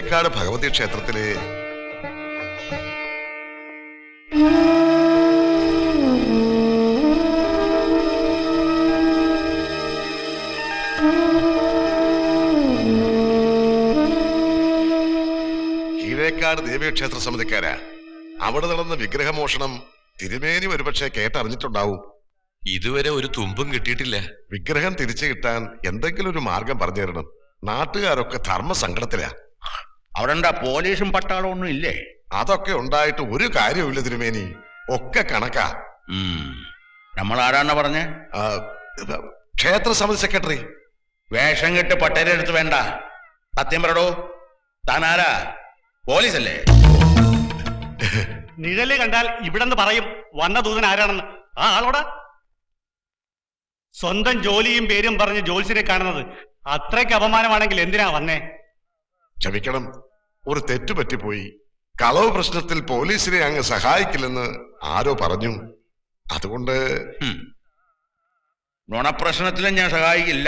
ചീരക്കാട് ഭഗവതി ക്ഷേത്രത്തില് ചീരക്കാട് ദേവീക്ഷേത്ര സമിതിക്കാരാ. അവിടെ നടന്ന വിഗ്രഹമോഷണം തിരുമേനി ഒരുപക്ഷെ കേട്ടറിഞ്ഞിട്ടുണ്ടാവും. ഇതുവരെ ഒരു തുമ്പും കിട്ടിയിട്ടില്ല. വിഗ്രഹം തിരിച്ചു കിട്ടാൻ എന്തെങ്കിലും ഒരു മാർഗം പറഞ്ഞു തരണം. നാട്ടുകാരൊക്കെ ധർമ്മസങ്കടത്തിലാ. അവിടെ എന്താ പോലീസും പട്ടാളവും ഒന്നും ഇല്ലേ? അതൊക്കെ ഉണ്ടായിട്ട് ഒരു കാര്യവുമില്ല തിരുമേനി, ഒക്കെ കണക്കാ. നമ്മൾ ആരാന്ന പറഞ്ഞേ? ക്ഷേത്ര സമിതി സെക്രട്ടറി. വേഷം കെട്ട് പട്ടേരെടുത്ത് വേണ്ട. സത്യം പറടോ, താനാരാ? പോലീസല്ലേ? നിഴല് കണ്ടാൽ ഇവിടെന്ന് പറയും വന്ന ദൂതൻ ആരാണെന്ന്. ആ ആളോടാ സ്വന്തം ജോലിയും പേരും പറഞ്ഞ് ജോത്സ്യനെ കാണുന്നത് അത്രയ്ക്ക് അപമാനമാണെങ്കിൽ എന്തിനാ വന്നേ? ക്ഷമിക്കണം, ഒരു തെറ്റു പറ്റിപ്പോയി. കളവ് പ്രശ്നത്തിൽ പോലീസിനെ അങ്ങ് സഹായിക്കില്ലെന്ന് ആരോ പറഞ്ഞു. അതുകൊണ്ട് നുണപ്രശ്നത്തിലും ഞാൻ സഹായിക്കില്ല.